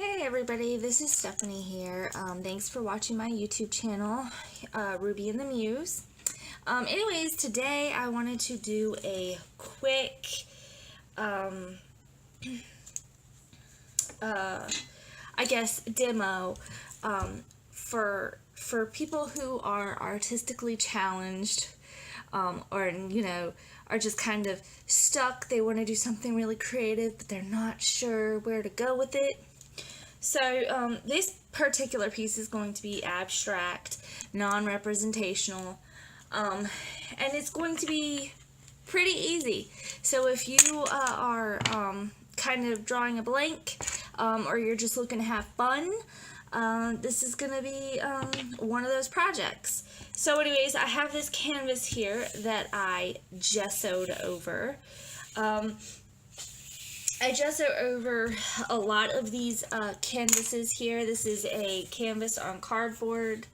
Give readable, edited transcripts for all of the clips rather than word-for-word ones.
Hey everybody, this is Stephanie here. Thanks for watching my YouTube channel, Ruby and the Muse. Anyways, today I wanted to do a quick, I guess, demo for people who are artistically challenged, or are just kind of stuck. They want to do something really creative, but they're not sure where to go with it. So this particular piece is going to be abstract, non-representational, and it's going to be pretty easy. So if you are kind of drawing a blank, or you're just looking to have fun, this is going to be one of those projects. So anyways, I have this canvas here that I gessoed over. I gessoed over a lot of these canvases here. This is a canvas on cardboard.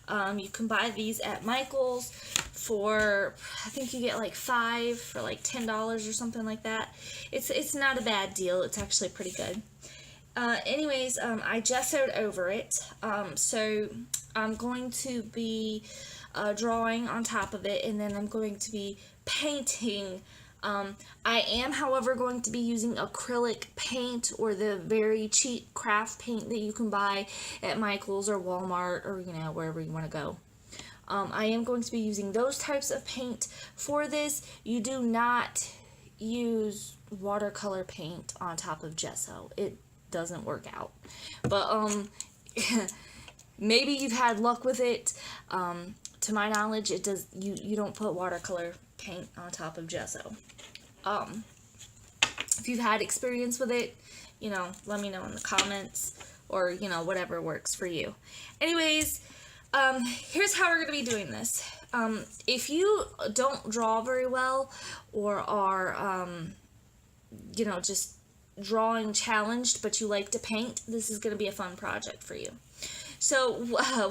You can buy these at Michael's for, I think you get like 5 for like $10 or something like that. It's not a bad deal. It's actually pretty good. Anyways, I gessoed over it. So I'm going to be drawing on top of it, and then I'm going to be painting. I am, however, going to be using acrylic paint, or the very cheap craft paint that you can buy at Michael's or Walmart, or wherever you want to go. I am going to be using those types of paint for this. You do not use watercolor paint on top of gesso. It doesn't work out. But maybe you've had luck with it. To my knowledge, it does. You don't put watercolor paint on top of gesso. If you've had experience with it, let me know in the comments, or whatever works for you. Anyways, here's how we're going to be doing this. If you don't draw very well, or are just drawing challenged but you like to paint, this is going to be a fun project for you. So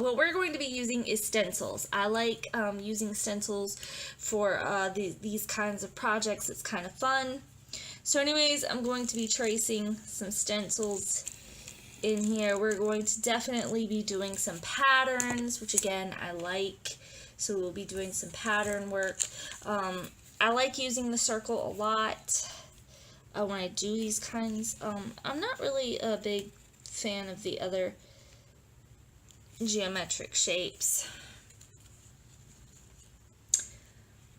what we're going to be using is stencils. I like using stencils for these kinds of projects. It's kind of fun. So anyways, I'm going to be tracing some stencils in here. We're going to definitely be doing some patterns, which again, I like. So we'll be doing some pattern work. I like using the circle a lot when I do these kinds. I'm not really a big fan of the other geometric shapes.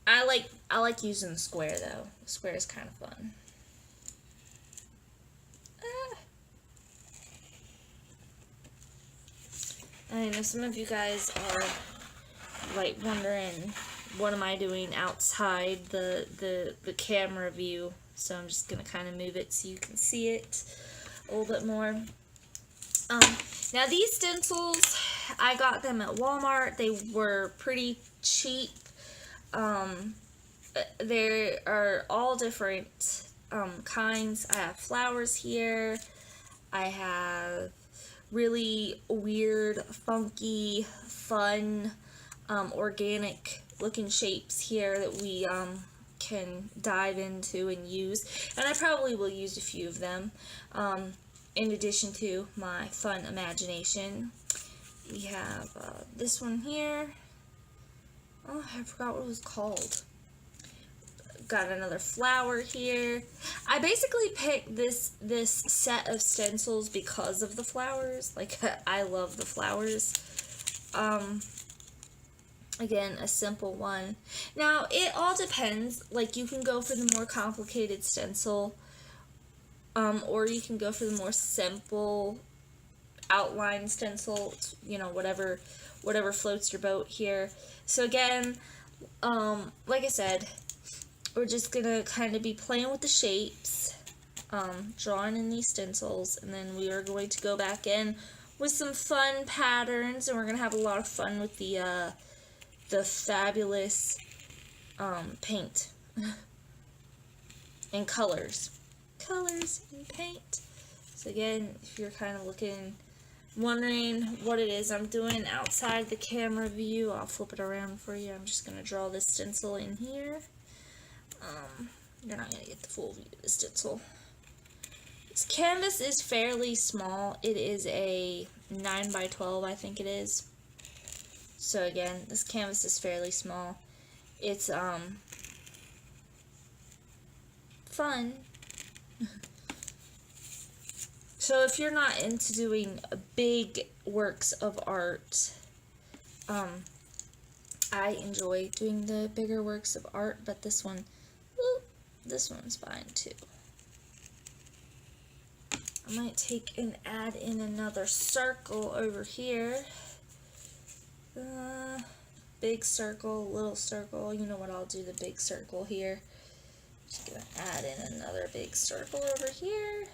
I like using the square though. The square is kind of fun. I know some of you guys are like wondering, what am I doing outside the camera view? So I'm just gonna kind of move it so you can see it a little bit more. Now these stencils, I got them at Walmart. They were pretty cheap. There are all different kinds. I have flowers here. I have really weird, funky, fun, organic looking shapes here that we can dive into and use. And I probably will use a few of them. In addition to my fun imagination. We have this one here. Oh, I forgot what it was called. Got another flower here. I basically picked this set of stencils because of the flowers. Like, I love the flowers. Again, a simple one. Now, it all depends. Like, you can go for the more complicated stencil, or you can go for the more simple outline stencil, whatever floats your boat here. So again, like I said, we're just gonna kind of be playing with the shapes, drawing in these stencils, and then we are going to go back in with some fun patterns, and we're gonna have a lot of fun with the fabulous paint and colors and paint. So again, if you're kind of wondering what it is I'm doing outside the camera view, I'll flip it around for you. I'm just going to draw this stencil in here. You're not going to get the full view of the stencil. This canvas is fairly small. It is a 9 by 12, I think it is. So again, this canvas is fairly small. It's fun. So if you're not into doing big works of art, I enjoy doing the bigger works of art, but this one's fine too. I might take and add in another circle over here. Big circle, little circle. You know what, I'll do the big circle here. Just gonna add in another big circle over here.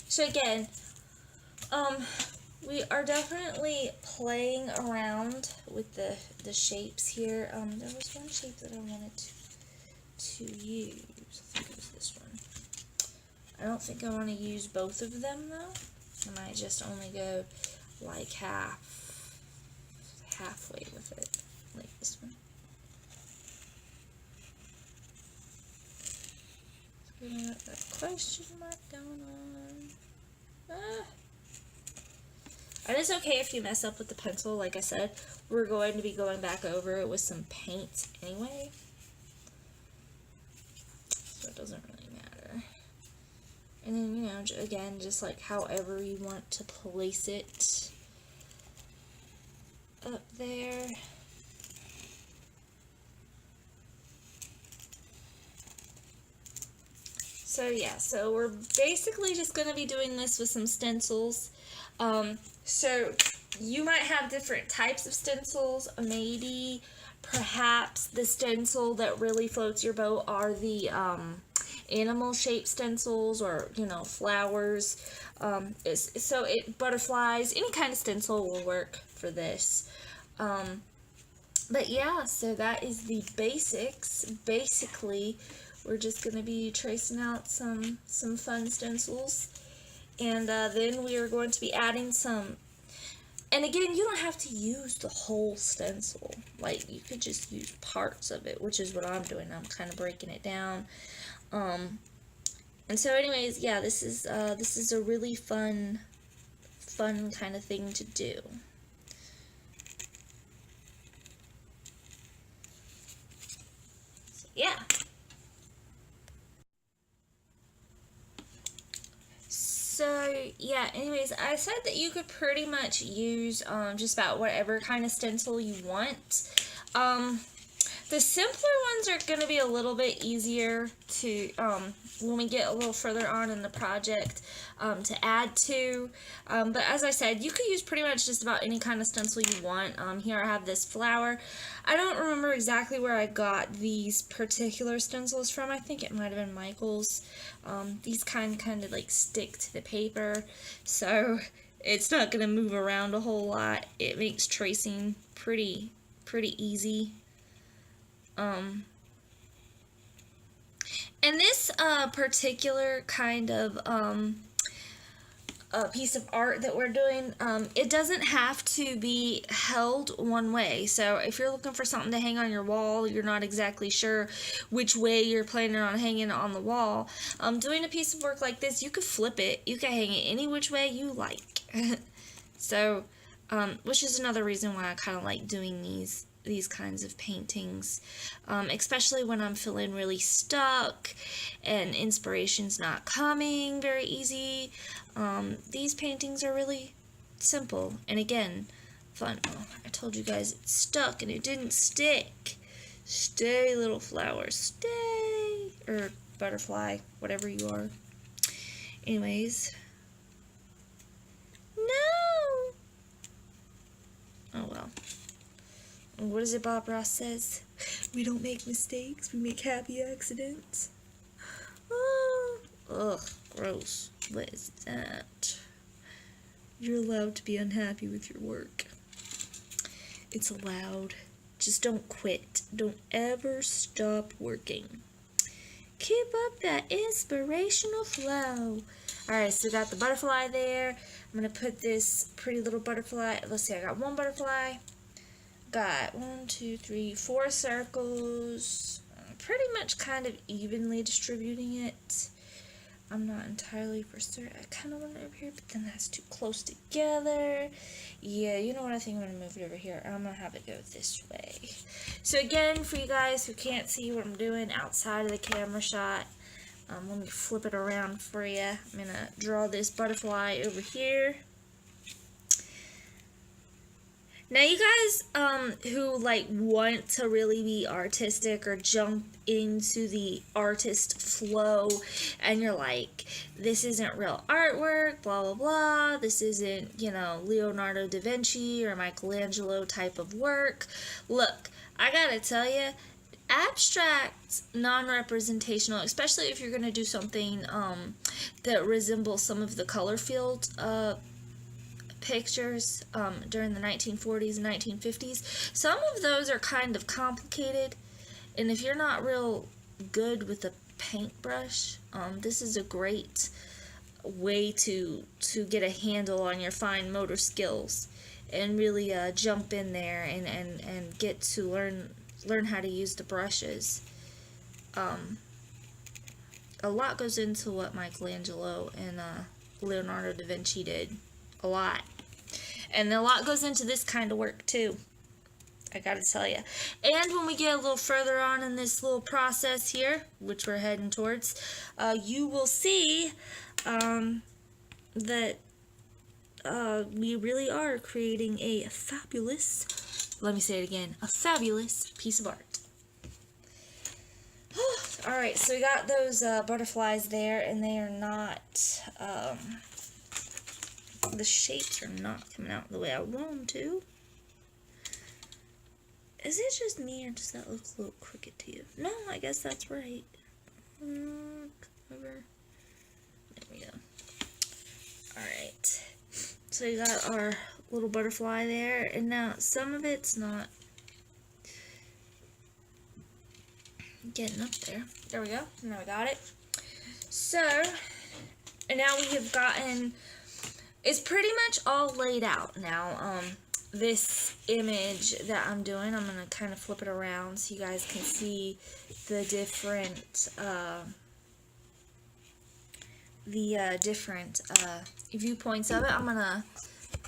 So again, we are definitely playing around with the shapes here. There was one shape that I wanted to use. I think it was this one. I don't think I want to use both of them though. I might just only go like halfway with it, like this one. Gonna let that question mark going on. And it's okay if you mess up with the pencil. Like I said, we're going to be going back over it with some paint anyway, so it doesn't really matter. And then, you know, again, just like however you want to place it up there. So yeah, so we're basically just going to be doing this with some stencils. So you might have different types of stencils. Maybe, perhaps the stencil that really floats your boat are the animal shaped stencils, or, you know, flowers. Butterflies, any kind of stencil will work for this. But yeah, so that is the basics. Basically, we're just going to be tracing out some fun stencils. And then we are going to be adding some. And again, you don't have to use the whole stencil. Like, you could just use parts of it, which is what I'm doing. I'm kind of breaking it down. And so anyways, yeah, this is a really fun kind of thing to do. So, yeah. So yeah, anyways, I said that you could pretty much use just about whatever kind of stencil you want. The simpler ones are going to be a little bit easier to, when we get a little further on in the project, to add to. But as I said, you could use pretty much just about any kind of stencil you want. Here I have this flower. I don't remember exactly where I got these particular stencils from. I think it might have been Michael's. These kind of like stick to the paper, so it's not going to move around a whole lot. It makes tracing pretty easy. And this particular kind of piece of art that we're doing, it doesn't have to be held one way. So if you're looking for something to hang on your wall, you're not exactly sure which way you're planning on hanging it on the wall, doing a piece of work like this, you could flip it. You can hang it any which way you like. So, which is another reason why I kind of like doing these kinds of paintings, especially when I'm feeling really stuck and inspiration's not coming very easy. These paintings are really simple and, again, fun. Oh, I told you guys it's stuck and it didn't stick. Stay, little flower, stay, or butterfly, whatever you are. Anyways, no. Oh well. What is it Bob Ross says? We don't make mistakes, we make happy accidents. Oh, ugh, gross. What is that? You're allowed to be unhappy with your work. It's allowed. Just don't quit. Don't ever stop working. Keep up that inspirational flow. Alright, so got the butterfly there. I'm going to put this pretty little butterfly. Let's see, I got one butterfly. Got 1, 2, 3, 4 circles. pretty much kind of evenly distributing it. I'm not entirely for certain. I kind of want it over here, but then that's too close together. Yeah, you know what? I think I'm going to move it over here. I'm going to have it go this way. So again, for you guys who can't see what I'm doing outside of the camera shot, let me flip it around for you. I'm going to draw this butterfly over here. Now, you guys who like want to really be artistic or jump into the artist flow, and you're like, this isn't real artwork, blah, blah, blah, this isn't, you know, Leonardo da Vinci or Michelangelo type of work. Look, I gotta tell you, abstract, non-representational, especially if you're gonna do something that resembles some of the color field pictures during the 1940s and 1950s. Some of those are kind of complicated, and if you're not real good with a paintbrush, this is a great way to get a handle on your fine motor skills and really jump in there and get to learn how to use the brushes. A lot goes into what Michelangelo and Leonardo da Vinci did. A lot. And a lot goes into this kind of work too, I gotta tell you. And when we get a little further on in this little process here, which we're heading towards, you will see that we really are creating a fabulous, let me say it again, a fabulous piece of art. Alright, so we got those butterflies there, and they are not the shapes are not coming out the way I want them to. Is it just me, or does that look a little crooked to you? No, I guess that's right. There we go. Alright. So we got our little butterfly there, and now some of it's not getting up there. There we go. Now we got it. So, and now we have gotten, it's pretty much all laid out now. This image that I'm doing, I'm going to kind of flip it around so you guys can see the different, viewpoints of it. I'm going to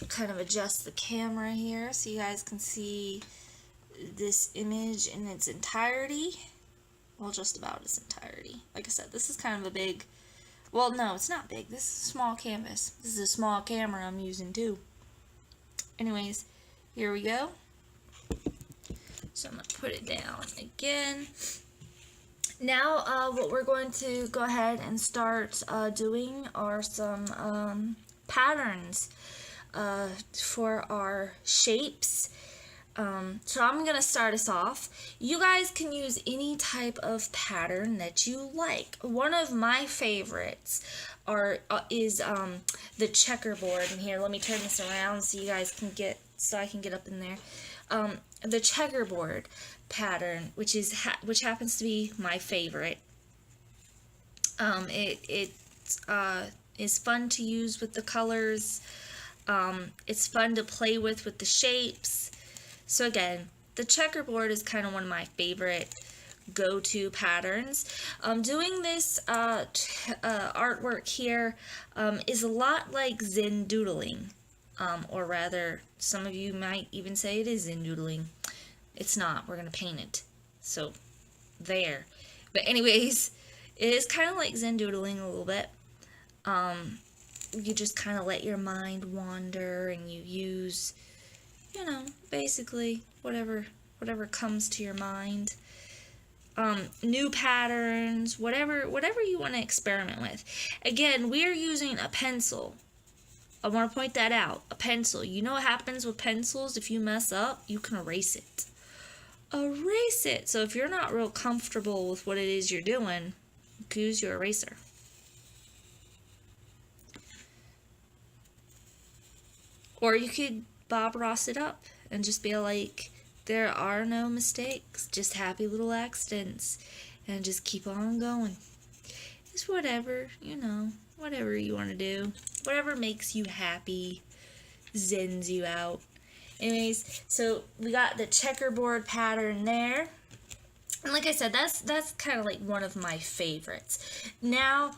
kind of adjust the camera here so you guys can see this image in its entirety. Well, just about its entirety. Like I said, this is kind of a big, well, no, it's not big. This is a small canvas. This is a small camera I'm using too. Anyways, here we go. So I'm going to put it down again. Now, what we're going to go ahead and start doing are some patterns for our shapes. So I'm going to start us off. You guys can use any type of pattern that you like. One of my favorites is the checkerboard. And here, let me turn this around so you guys can get, so I can get up in there. The checkerboard pattern, which happens to be my favorite. It is fun to use with the colors. It's fun to play with the shapes. So again, the checkerboard is kind of one of my favorite go-to patterns. Doing this artwork here is a lot like Zen doodling, or rather, some of you might even say it is Zen doodling. It's not. We're going to paint it. So, there. But anyways, it is kind of like Zen doodling a little bit. You just kind of let your mind wander, and you use, you know, basically whatever comes to your mind. New patterns, whatever you want to experiment with. Again, we are using a pencil. I want to point that out. A pencil. You know what happens with pencils? If you mess up, you can erase it. Erase it. So if you're not real comfortable with what it is you're doing, you can use your eraser. Or you could Bob Ross it up and just be like, there are no mistakes, just happy little accidents, and just keep on going. It's whatever, you know, whatever you want to do, whatever makes you happy, zens you out. Anyways, so we got the checkerboard pattern there. And like I said, that's kind of like one of my favorites. Now,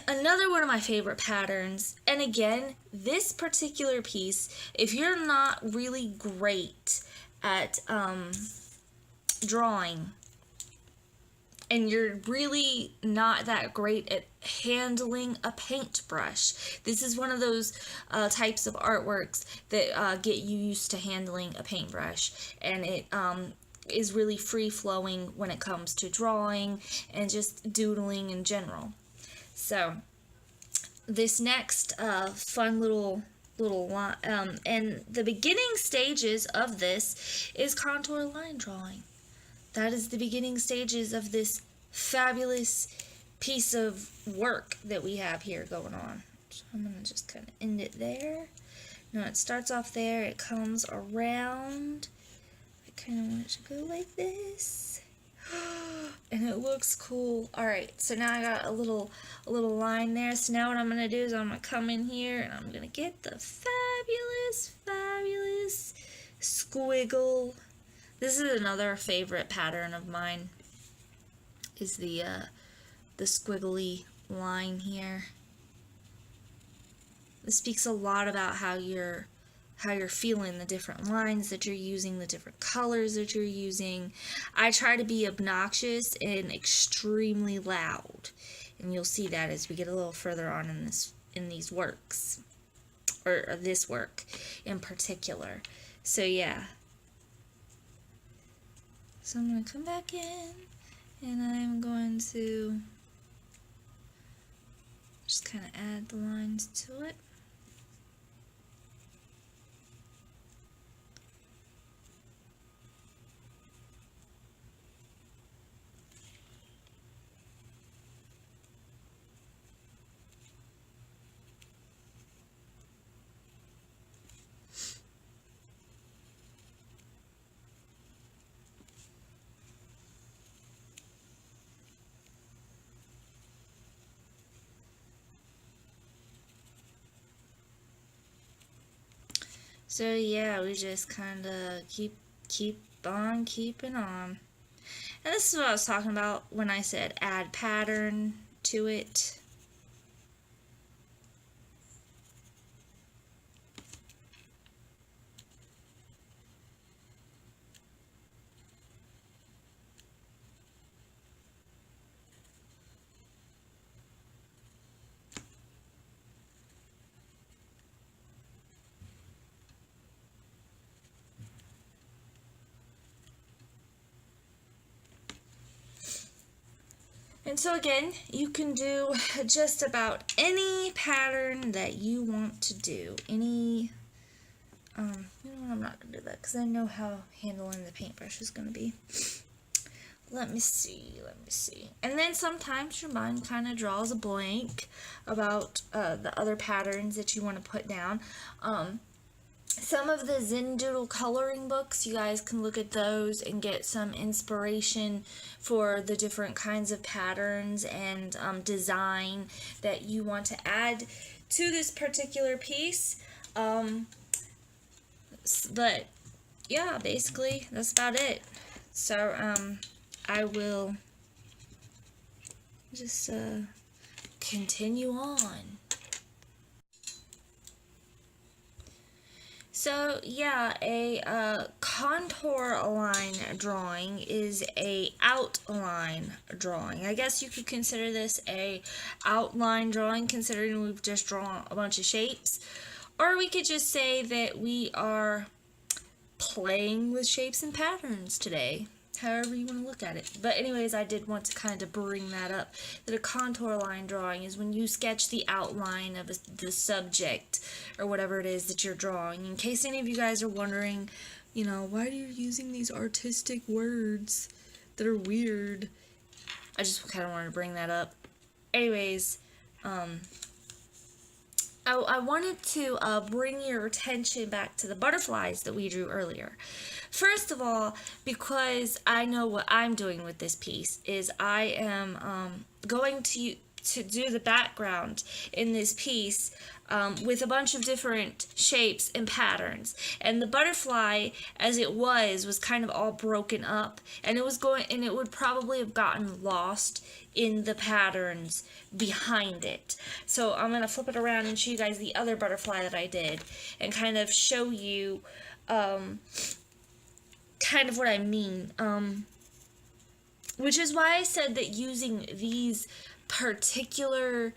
another one of my favorite patterns, and again, this particular piece, if you're not really great at drawing, and you're really not that great at handling a paintbrush, this is one of those types of artworks that get you used to handling a paintbrush, and it is really free-flowing when it comes to drawing and just doodling in general. So this next fun little line, and the beginning stages of this is contour line drawing. That is the beginning stages of this fabulous piece of work that we have here going on. So I'm going to just kind of end it there. Now it starts off there, it comes around. I kind of want it to go like this. And it looks cool. Alright, so now I got a little line there. So now what I'm going to do is I'm going to come in here and I'm going to get the fabulous squiggle. This is another favorite pattern of mine, is the squiggly line here. This speaks a lot about how you're feeling, the different lines that you're using, the different colors that you're using. I try to be obnoxious and extremely loud, and you'll see that as we get a little further on in these works, or this work in particular. So yeah. So I'm going to come back in, and I'm going to just kind of add the lines to it. So yeah, we just kind of keep on keeping on. And this is what I was talking about when I said add pattern to it. And so again, you can do just about any pattern that you want to do. Any, you know what, I'm not going to do that because I know how handling the paintbrush is going to be. Let me see. And then sometimes your mind kind of draws a blank about the other patterns that you want to put down. Some of the Zen Doodle coloring books, you guys can look at those and get some inspiration for the different kinds of patterns and design that you want to add to this particular piece. But yeah, basically that's about it. So I will just continue on. So yeah, a contour line drawing is a outline drawing. I guess you could consider this a outline drawing, considering we've just drawn a bunch of shapes. Or we could just say that we are playing with shapes and patterns today. However you want to look at it. But anyways, I did want to kind of bring that up, that a contour line drawing is when you sketch the outline of the subject or whatever it is that you're drawing. In case any of you guys are wondering, you know, why are you using these artistic words that are weird? I just kind of wanted to bring that up. Anyways, I wanted to bring your attention back to the butterflies that we drew earlier. First of all, because I know what I'm doing with this piece is I am going to to do the background in this piece with a bunch of different shapes and patterns. And the butterfly, as it was kind of all broken up, and it would probably have gotten lost in the patterns behind it. So I'm going to flip it around and show you guys the other butterfly that I did, and kind of show you kind of what I mean. Which is why I said that using these particular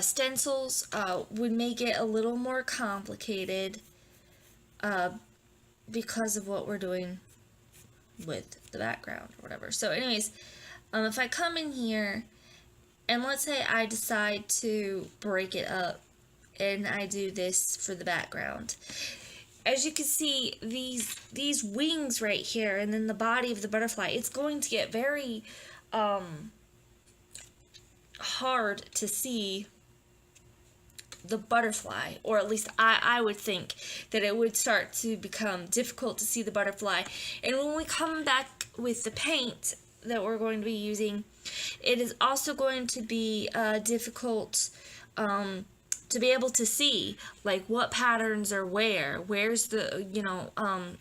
stencils would make it a little more complicated because of what we're doing with the background or whatever. So anyways, if I come in here and let's say I decide to break it up and I do this for the background, as you can see, these wings right here and then the body of the butterfly, it's going to get very hard to see the butterfly, or at least I would think that it would start to become difficult to see the butterfly. And when we come back with the paint that we're going to be using, it is also going to be difficult to be able to see, like, what patterns are where's the,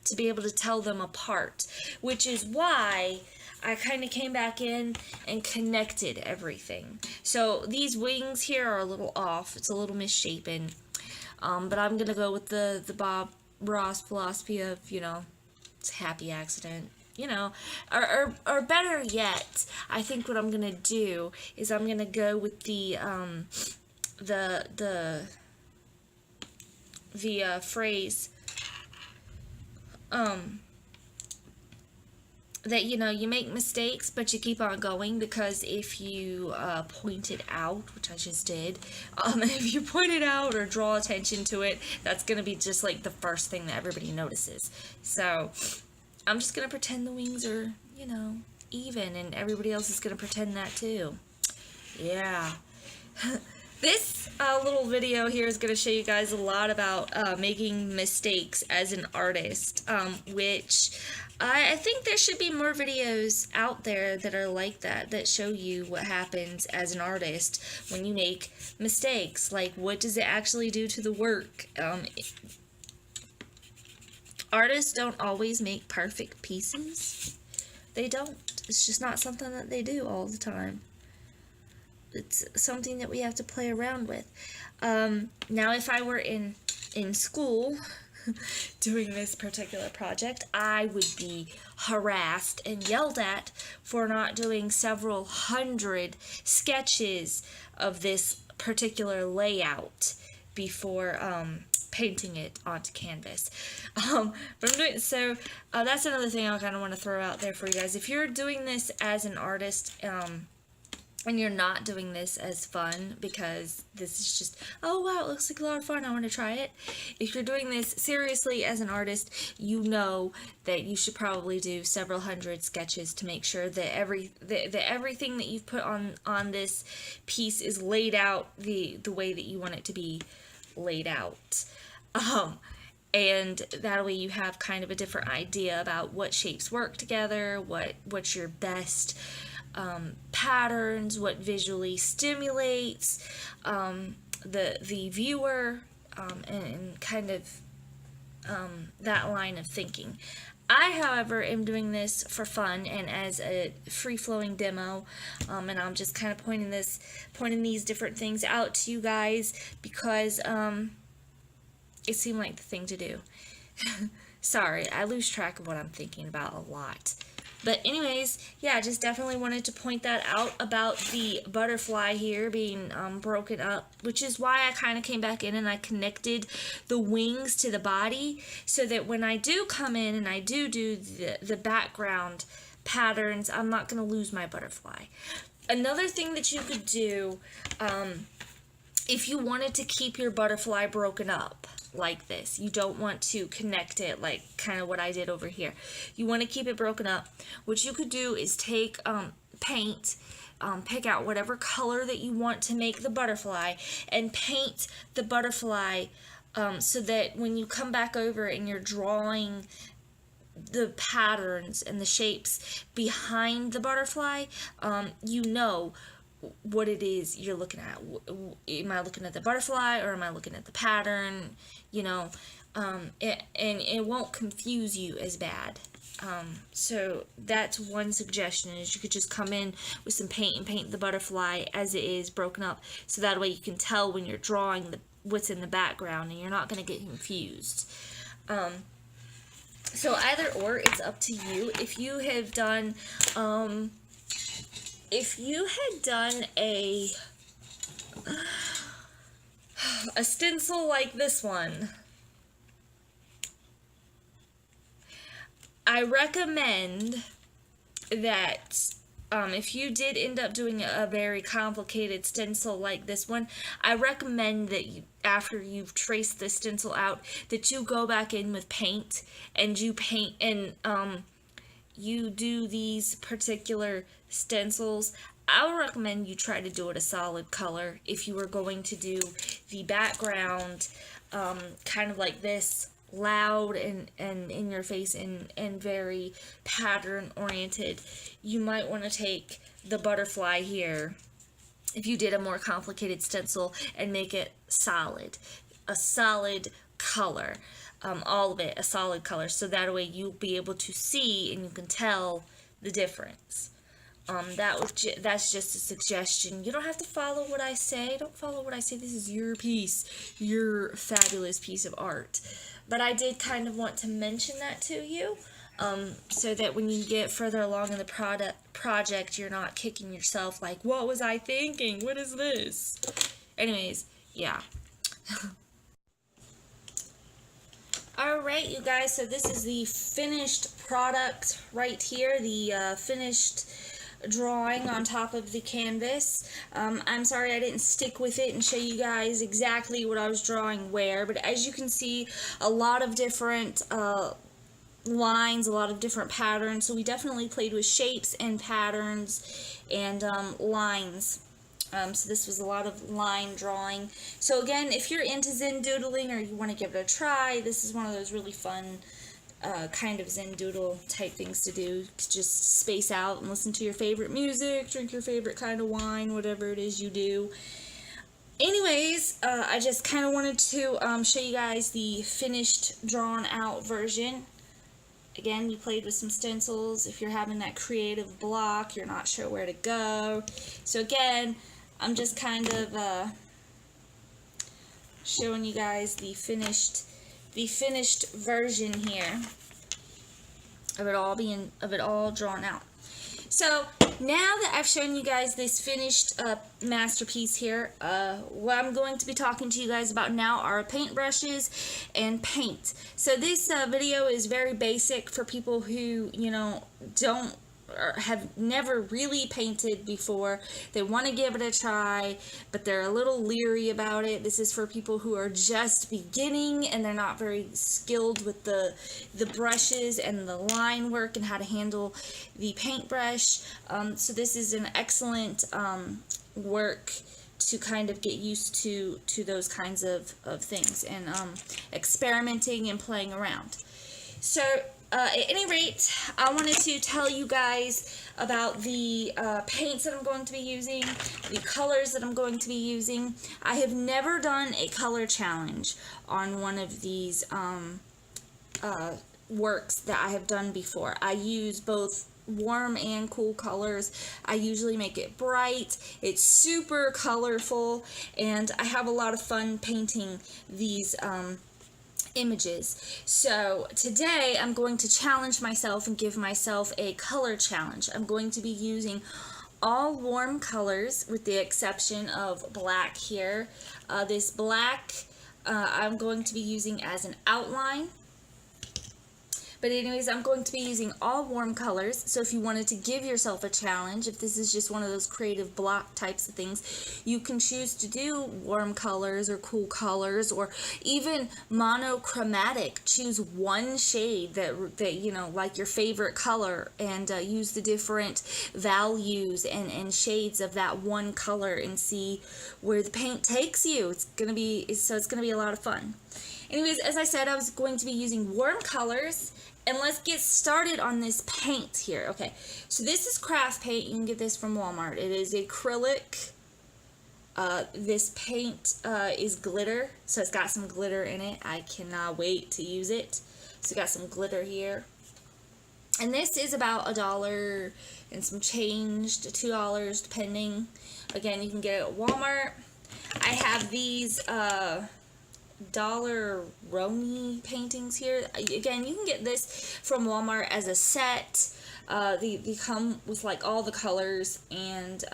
to be able to tell them apart, which is why I kind of came back in and connected everything. So these wings here are a little off. It's a little misshapen. But I'm going to go with the Bob Ross philosophy of, it's a happy accident. Or better yet, I think what I'm going to do is I'm going to go with the phrase, that, you make mistakes, but you keep on going, because if you point it out, which I just did, if you point it out or draw attention to it, that's going to be just like the first thing that everybody notices. So I'm just going to pretend the wings are, even, and everybody else is going to pretend that too. Yeah. This little video here is going to show you guys a lot about making mistakes as an artist, which I think there should be more videos out there that are like that show you what happens as an artist when you make mistakes. Like, what does it actually do to the work? Artists don't always make perfect pieces. They don't. It's just not something that they do all the time. It's something that we have to play around with. Now, if I were in school doing this particular project, I would be harassed and yelled at for not doing several hundred sketches of this particular layout before painting it onto canvas. But I'm doing so. That's another thing I kind of want to throw out there for you guys. If you're doing this as an artist, and you're not doing this as fun because this is just, oh wow, it looks like a lot of fun, I want to try it. If you're doing this seriously as an artist, you know that you should probably do several hundred sketches to make sure that everything that you've put on this piece is laid out the way that you want it to be laid out. And that way you have kind of a different idea about what shapes work together, what's your best patterns, what visually stimulates the viewer, and kind of that line of thinking. I, however, am doing this for fun and as a free-flowing demo, and I'm just kind of pointing these different things out to you guys because it seemed like the thing to do. Sorry, I lose track of what I'm thinking about a lot. But anyways, yeah, just definitely wanted to point that out about the butterfly here being broken up, which is why I kind of came back in and I connected the wings to the body so that when I do come in and I do the background patterns, I'm not going to lose my butterfly. Another thing that you could do, if you wanted to keep your butterfly broken up, like this, you don't want to connect it like kind of what I did over here, you want to keep it broken up, what you could do is take paint, pick out whatever color that you want to make the butterfly and paint the butterfly so that when you come back over and you're drawing the patterns and the shapes behind the butterfly, you know what it is you're looking at. Am I looking at the butterfly or am I looking at the pattern? You know, and it won't confuse you as bad. So that's one suggestion, is you could just come in with some paint and paint the butterfly as it is broken up, so that way you can tell when you're drawing what's in the background and you're not going to get confused. So either or, it's up to you. If you have done, if you had done a stencil like this one, I recommend that if you did end up doing a very complicated stencil like this one, I recommend that you, after you've traced the stencil out, that you go back in with paint and you paint and you do these particular stencils. I would recommend you try to do it a solid color if you were going to do the background kind of like this, loud and in your face and very pattern oriented. You might want to take the butterfly here, if you did a more complicated stencil, and make it solid, a solid color, all of it a solid color, so that way you'll be able to see and you can tell the difference. That's just a suggestion. You don't have to follow what I say. Don't follow what I say. This is your piece, your fabulous piece of art. But I did kind of want to mention that to you, so that when you get further along in the project, you're not kicking yourself like, what was I thinking? What is this? Anyways, yeah. Alright, you guys, so this is the finished product right here, the finished drawing on top of the canvas. I'm sorry I didn't stick with it and show you guys exactly what I was drawing where, but as you can see, a lot of different lines, a lot of different patterns, so we definitely played with shapes and patterns and lines. So this was a lot of line drawing. So again, if you're into Zen doodling or you want to give it a try, this is one of those really fun kind of Zen doodle type things to do. Just space out and listen to your favorite music, drink your favorite kind of wine, whatever it is you do. Anyways, I just kind of wanted to show you guys the finished drawn out version. Again, we played with some stencils. If you're having that creative block, you're not sure where to go. So again, I'm just kind of showing you guys the finished version here of it all drawn out. So now that I've shown you guys this finished masterpiece here, what I'm going to be talking to you guys about now are paintbrushes and paint. So this video is very basic for people who, you know, don't or have never really painted before. They want to give it a try, but they're a little leery about it. This is for people who are just beginning and they're not very skilled with the brushes and the line work and how to handle the paintbrush. So this is an excellent work to kind of get used to those kinds of things and experimenting and playing around. So at any rate, I wanted to tell you guys about the paints that I'm going to be using, the colors that I'm going to be using. I have never done a color challenge on one of these works that I have done before. I use both warm and cool colors. I usually make it bright, it's super colorful, and I have a lot of fun painting these images. So today I'm going to challenge myself and give myself a color challenge. I'm going to be using all warm colors with the exception of black here. This black I'm going to be using as an outline. But anyways, I'm going to be using all warm colors, so if you wanted to give yourself a challenge, if this is just one of those creative block types of things, you can choose to do warm colors or cool colors or even monochromatic. Choose one shade that you know, like your favorite color, and use the different values and shades of that one color and see where the paint takes you. It's gonna be a lot of fun. Anyways, as I said, I was going to be using warm colors And let's get started on this paint here. Okay, so this is craft paint. You can get this from Walmart. It is acrylic. This paint is glitter, so it's got some glitter in it. I cannot wait to use it. So we got some glitter here. And this is about $1 and some change to $2 depending. Again, you can get it at Walmart. I have these Dollar Romy paintings here. Again, you can get this from Walmart as a set. They come with like all the colors, and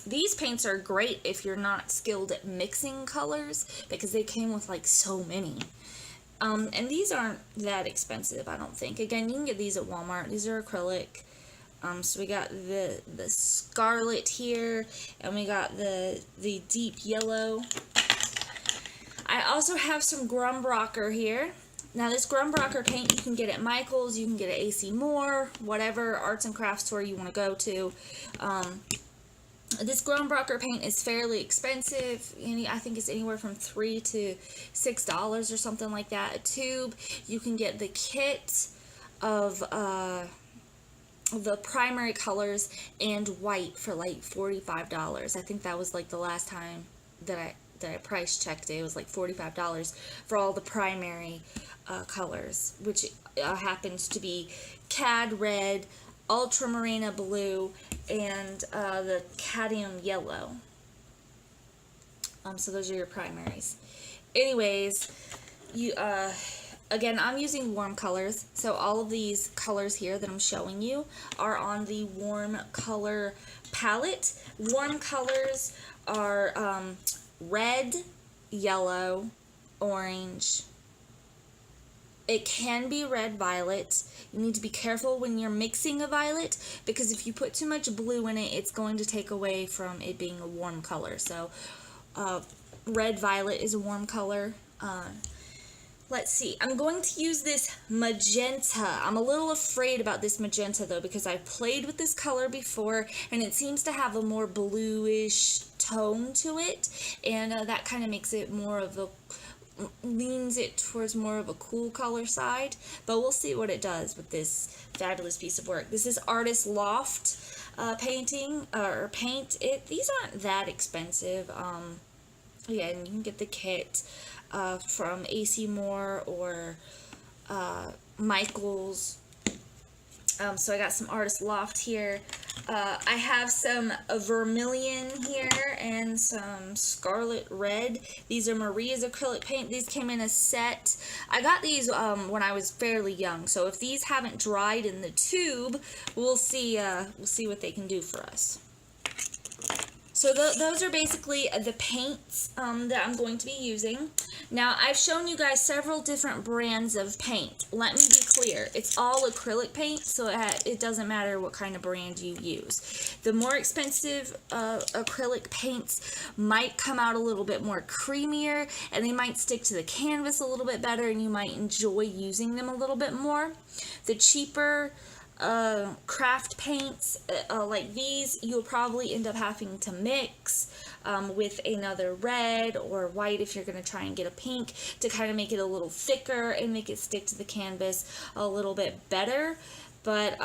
these paints are great if you're not skilled at mixing colors, because they came with like so many. And these aren't that expensive, I don't think. Again, you can get these at Walmart. These are acrylic. So we got the scarlet here, and we got the deep yellow. I also have some Grumbracher here. Now this Grumbracher paint you can get at Michael's, you can get at AC Moore, whatever arts and crafts store you want to go to. This Grumbracher paint is fairly expensive. I think it's anywhere from $3 to $6 or something like that a tube. You can get the kit of the primary colors and white for like $45. I think that was like the last time that I price checked it. It was like $45 for all the primary colors, which happens to be Cad Red, Ultramarina Blue, and the Cadmium Yellow. So those are your primaries. Anyways, again, I'm using warm colors, so all of these colors here that I'm showing you are on the warm color palette. Warm colors are red, yellow, orange. It can be red violet. You need to be careful when you're mixing a violet, because if you put too much blue in it, it's going to take away from it being a warm color. So red violet is a warm color. Let's see, I'm going to use this magenta. I'm a little afraid about this magenta though, because I've played with this color before and it seems to have a more bluish tone to it, and that kind of makes it more of a, leans it towards more of a cool color side, but we'll see what it does with this fabulous piece of work. This is Artist Loft painting, or paint. These aren't that expensive. Yeah, and you can get the kit from AC Moore or Michael's. So I got some Artist Loft here. I have some vermilion here and some scarlet red. These are Maria's acrylic paint. These came in a set. I got these when I was fairly young, so if these haven't dried in the tube, we'll see what they can do for us. So those are basically the paints that I'm going to be using. Now, I've shown you guys several different brands of paint. Let me be clear. It's all acrylic paint, so it doesn't matter what kind of brand you use. The more expensive acrylic paints might come out a little bit more creamier, and they might stick to the canvas a little bit better, and you might enjoy using them a little bit more. The cheaper craft paints like these, you'll probably end up having to mix with another red or white if you're going to try and get a pink to kind of make it a little thicker and make it stick to the canvas a little bit better. But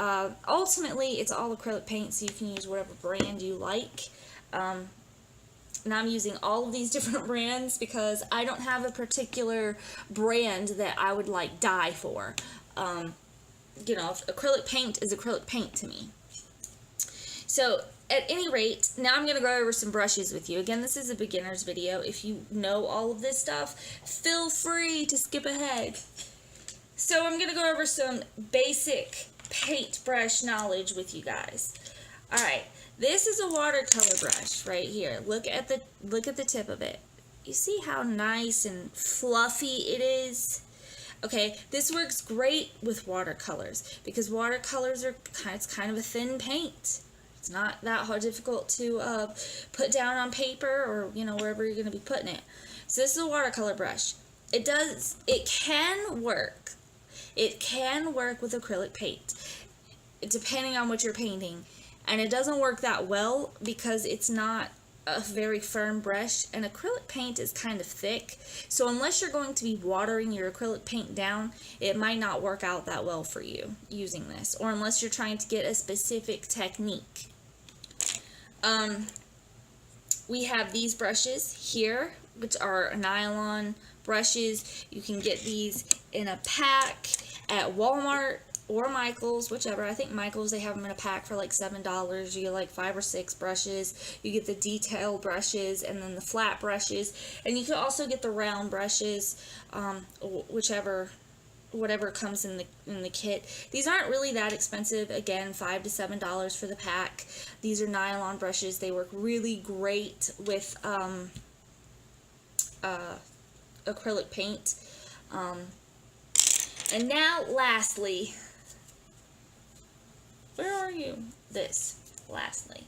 ultimately it's all acrylic paint, so you can use whatever brand you like. And I'm using all of these different brands because I don't have a particular brand that I would like die for. You know, acrylic paint is acrylic paint to me. So at any rate, now I'm going to go over some brushes with you. Again, this is a beginner's video. If you know all of this stuff, feel free to skip ahead. So I'm going to go over some basic paintbrush knowledge with you guys. Alright, this is a watercolor brush right here. Look at the tip of it. You see how nice and fluffy it is? Okay, this works great with watercolors because watercolors are kind of a thin paint. It's not that difficult to put down on paper or, you know, wherever you're going to be putting it. So this is a watercolor brush. It can work. It can work with acrylic paint, depending on what you're painting. And it doesn't work that well because it's not a very firm brush, and acrylic paint is kind of thick, so unless you're going to be watering your acrylic paint down, it might not work out that well for you using this, or unless you're trying to get a specific technique. We have these brushes here, which are nylon brushes. You can get these in a pack at Walmart or Michael's, whichever. I think Michael's, they have them in a pack for like $7. You get like 5 or 6 brushes. You get the detail brushes and then the flat brushes, and you can also get the round brushes, whatever comes in the kit. These aren't really that expensive. Again, $5 to $7 for the pack. These are nylon brushes. They work really great with acrylic paint. And now, lastly, where are you? Lastly.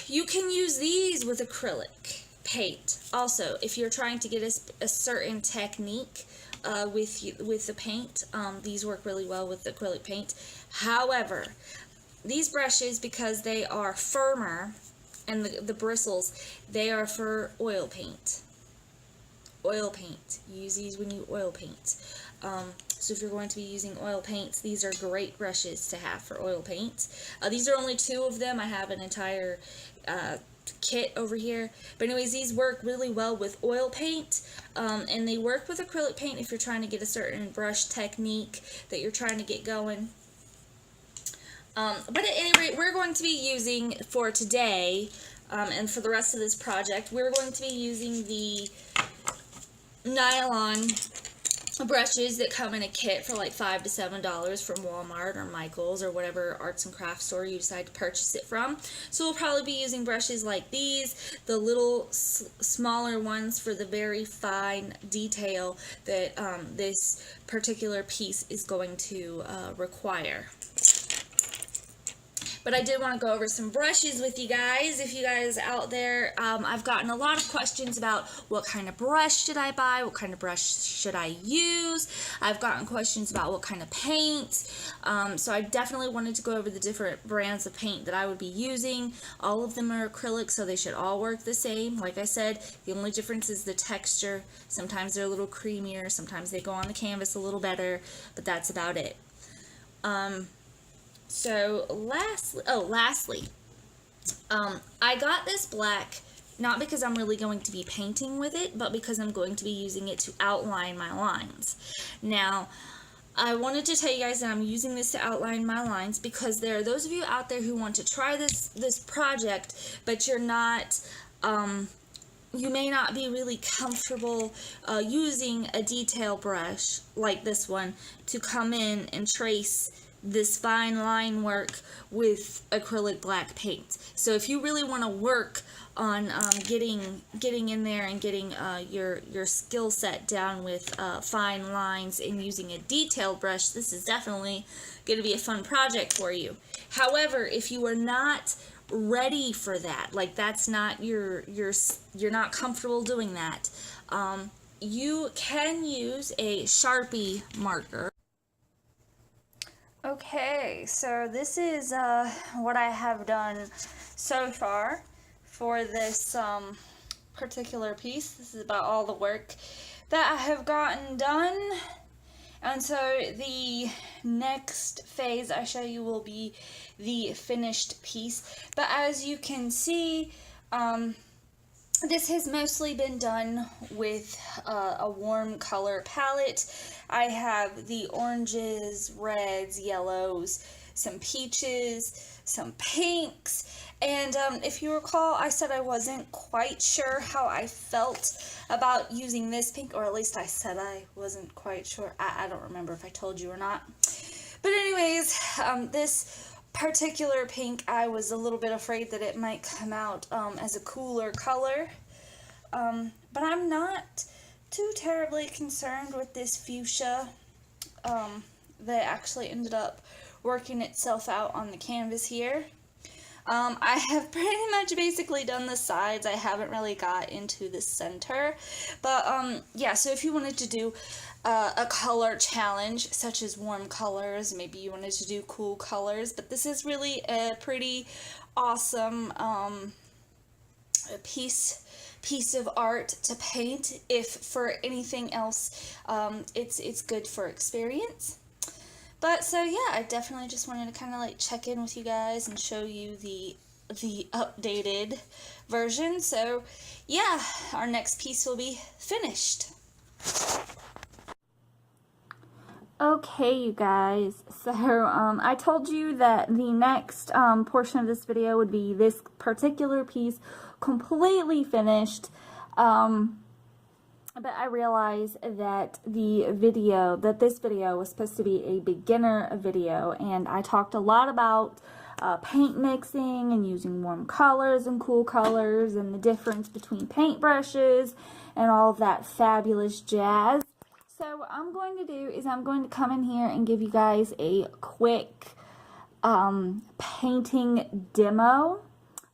You can use these with acrylic paint. Also, if you're trying to get a certain technique with the paint, these work really well with acrylic paint. However, these brushes, because they are firmer, and the bristles, they are for oil paint. Oil paint. Use these when you oil paint. So if you're going to be using oil paints, these are great brushes to have for oil paint. These are only 2 of them. I have an entire kit over here. But anyways, these work really well with oil paint, and they work with acrylic paint if you're trying to get a certain brush technique that you're trying to get going. But at any rate, we're going to be using, for today, and for the rest of this project, we're going to be using the nylon brushes that come in a kit for like $5 to $7 from Walmart or Michael's or whatever arts and crafts store you decide to purchase it from. So we'll probably be using brushes like these, the little smaller ones for the very fine detail that this particular piece is going to require. But I did want to go over some brushes with you guys. If you guys out there, I've gotten a lot of questions about what kind of brush should I buy, what kind of brush should I use. I've gotten questions about what kind of paint. So I definitely wanted to go over the different brands of paint that I would be using. All of them are acrylic, so they should all work the same. Like I said, the only difference is the texture. Sometimes they're a little creamier, sometimes they go on the canvas a little better, but that's about it. So lastly, I got this black not because I'm really going to be painting with it, but because I'm going to be using it to outline my lines. Now, I wanted to tell you guys that I'm using this to outline my lines because there are those of you out there who want to try this project, but you're not, you may not be really comfortable using a detail brush like this one to come in and trace this fine line work with acrylic black paint. So if you really want to work on getting in there and getting your skill set down with fine lines and using a detail brush, this is definitely going to be a fun project for you. However, if you are not ready for that, like that's not you're not comfortable doing that, you can use a Sharpie marker. Okay, so this is what I have done so far for this particular piece. This is about all the work that I have gotten done. And so the next phase I show you will be the finished piece. But as you can see, this has mostly been done with a warm color palette. I have the oranges, reds, yellows, some peaches, some pinks, and if you recall, I said I wasn't quite sure how I felt about using this pink, or at least I said I wasn't quite sure. I don't remember if I told you or not. But anyways, this particular pink, I was a little bit afraid that it might come out as a cooler color, but I'm not too terribly concerned with this fuchsia that actually ended up working itself out on the canvas here. I have pretty much basically done the sides. I haven't really got into the center. But, yeah, so if you wanted to do a color challenge, such as warm colors, maybe you wanted to do cool colors, but this is really a pretty awesome piece of art to paint. If for anything else, it's good for experience. But so yeah, I definitely just wanted to kind of like check in with you guys and show you the updated version. So yeah, our next piece will be finished. Okay, you guys, so I told you that the next portion of this video would be this particular piece completely finished. But I realized that this video was supposed to be a beginner video, and I talked a lot about paint mixing and using warm colors and cool colors and the difference between paintbrushes and all of that fabulous jazz. So what I'm going to do is I'm going to come in here and give you guys a quick painting demo,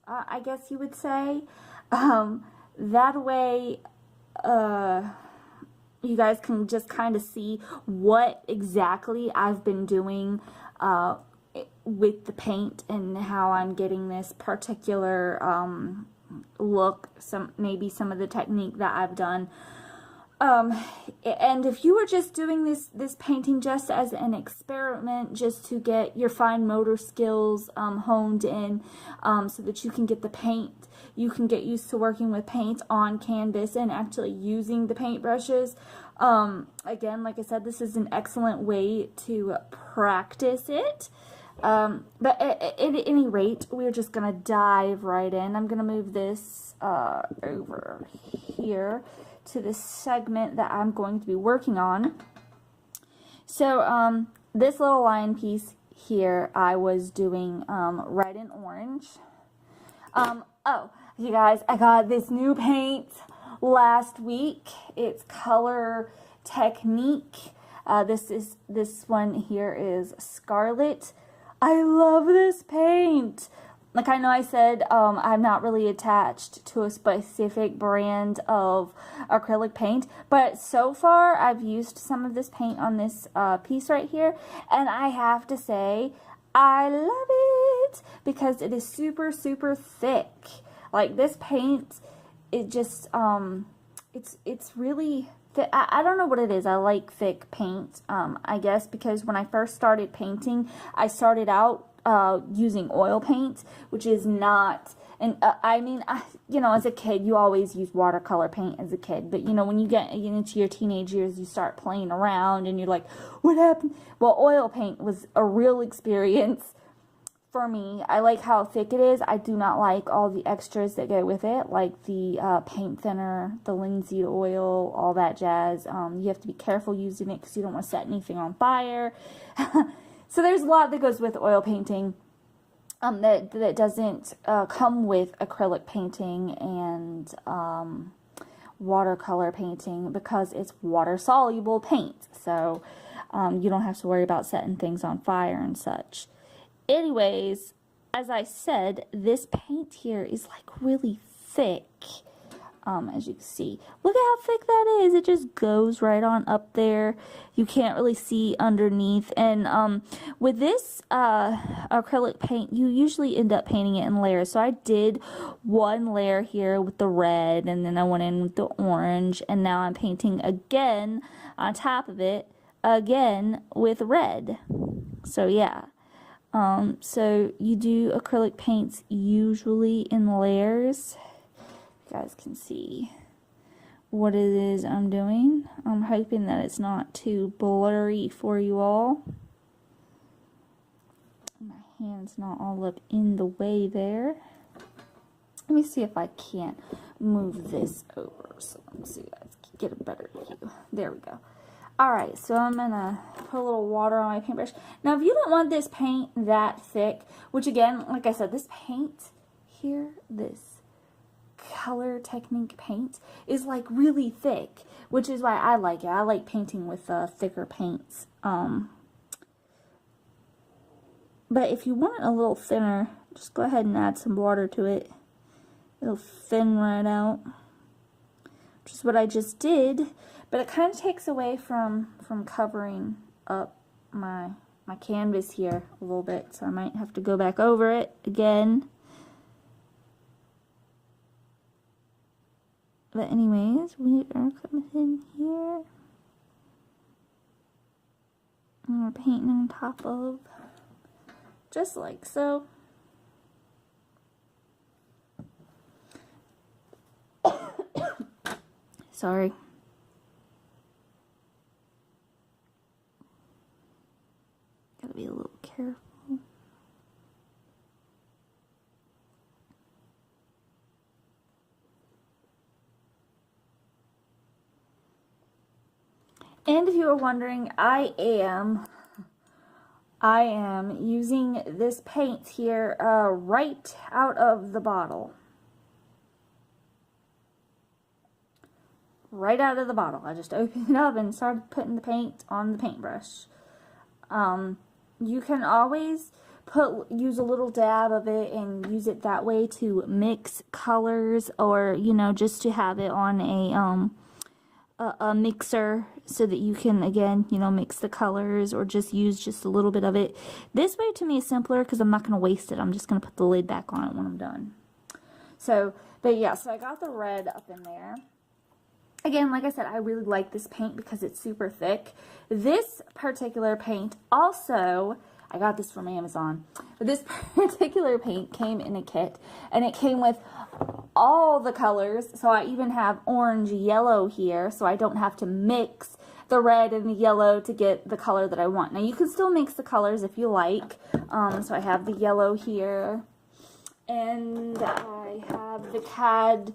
I guess you would say. That way you guys can just kind of see what exactly I've been doing with the paint and how I'm getting this particular look, maybe some of the technique that I've done. And if you were just doing this painting just as an experiment, just to get your fine motor skills honed in, so that you can get the paint, you can get used to working with paint on canvas and actually using the paintbrushes. Again, like I said, this is an excellent way to practice it. But at any rate, we're just going to dive right in. I'm going to move this over here to the segment that I'm going to be working on. So this little line piece here, I was doing red and orange. Oh, you guys, I got this new paint last week. It's Color Technique. This one here is Scarlet. I love this paint. Like, I know I said I'm not really attached to a specific brand of acrylic paint, but so far I've used some of this paint on this piece right here, and I have to say I love it because it is super, super thick. Like, this paint, it just, it's really thick. I don't know what it is. I like thick paint, I guess, because when I first started painting, I started out using oil paint, which is not, and I mean, you know, as a kid, you always use watercolor paint as a kid, but you know, when you get into your teenage years, you start playing around, and you're like, what happened? Well, oil paint was a real experience for me. I like how thick it is. I do not like all the extras that go with it, like the paint thinner, the linseed oil, all that jazz. You have to be careful using it because you don't want to set anything on fire. So there's a lot that goes with oil painting that doesn't come with acrylic painting and watercolor painting, because it's water-soluble paint. So you don't have to worry about setting things on fire and such. Anyways, as I said, this paint here is like really thick. As you can see, look at how thick that is. It just goes right on up there. You can't really see underneath. And with this acrylic paint, you usually end up painting it in layers. So I did one layer here with the red, and then I went in with the orange, and now I'm painting again on top of it, again with red. So yeah. So you do acrylic paints usually in layers. You guys can see what it is I'm doing. I'm hoping that it's not too blurry for you all. My hand's not all up in the way there. Let me see if I can't move this over so you guys can get a better view. There we go. Alright, so I'm going to put a little water on my paintbrush. Now, if you don't want this paint that thick, which again, like I said, this paint here, this Color Technique paint is like really thick, which is why I like it. I like painting with thicker paints. But if you want it a little thinner, just go ahead and add some water to it. It'll thin right out, which is what I just did, but it kind of takes away from covering up my canvas here a little bit, so I might have to go back over it again. But anyways, we are coming in here and we're painting on top of, just like so. Sorry. Gotta be a little careful. And if you were wondering, I am using this paint here right out of the bottle. Right out of the bottle. I just opened it up and started putting the paint on the paintbrush. You can always use a little dab of it and use it that way to mix colors, or you know, just to have it on a mixer so that you can, again, you know, mix the colors, or just use just a little bit of it. This way to me is simpler because I'm not going to waste it. I'm just going to put the lid back on it when I'm done. So, but yeah, so I got the red up in there. Again, like I said, I really like this paint because it's super thick. This particular paint also, I got this from Amazon, but this particular paint came in a kit, and it came with all the colors. So I even have orange yellow here, so I don't have to mix the red and the yellow to get the color that I want. Now you can still mix the colors if you like. So I have the yellow here, and I have the cad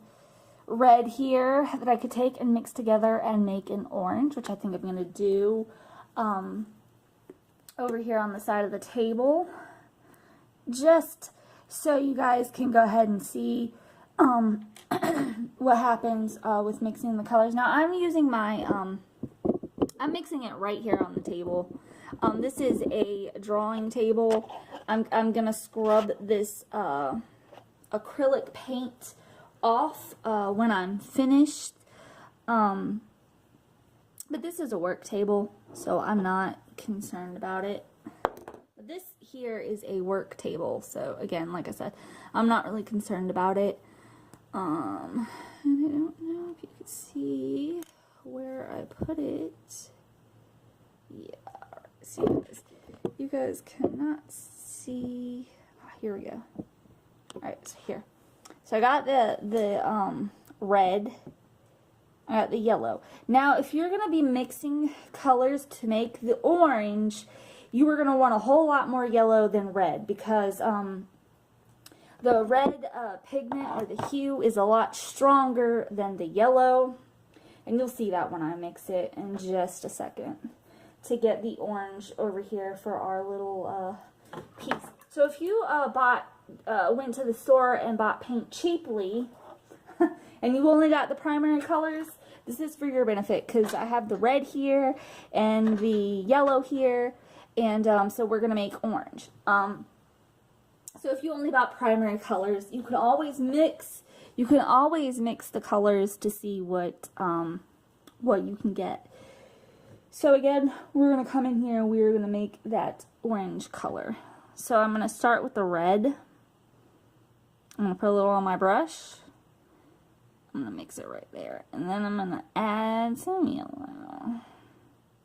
red here that I could take and mix together and make an orange, which I think I'm going to do over here on the side of the table, just so you guys can go ahead and see what happens with mixing the colors. Now I'm using my I'm mixing it right here on the table. This is a drawing table. I'm gonna scrub this acrylic paint off when I'm finished, but this is a work table, so I'm not concerned about it. But this here is a work table, so again, like I said, I'm not really concerned about it. And I don't know if you can see where I put it. Yeah, see, you guys cannot see. Oh, here we go. Alright, so here. So I got the red, I got the yellow. Now, if you're going to be mixing colors to make the orange, you are going to want a whole lot more yellow than red, because the red pigment, or the hue, is a lot stronger than the yellow. And you'll see that when I mix it in just a second, to get the orange over here for our little piece. So if you went to the store and bought paint cheaply, and you only got the primary colors, this is for your benefit, because I have the red here and the yellow here, and so we're going to make orange. So if you only bought primary colors, you can always mix the colors to see what you can get. So again, we're going to come in here and we're going to make that orange color. So I'm going to start with the red. I'm going to put a little on my brush. I'm going to mix it right there. And then I'm going to add some yellow.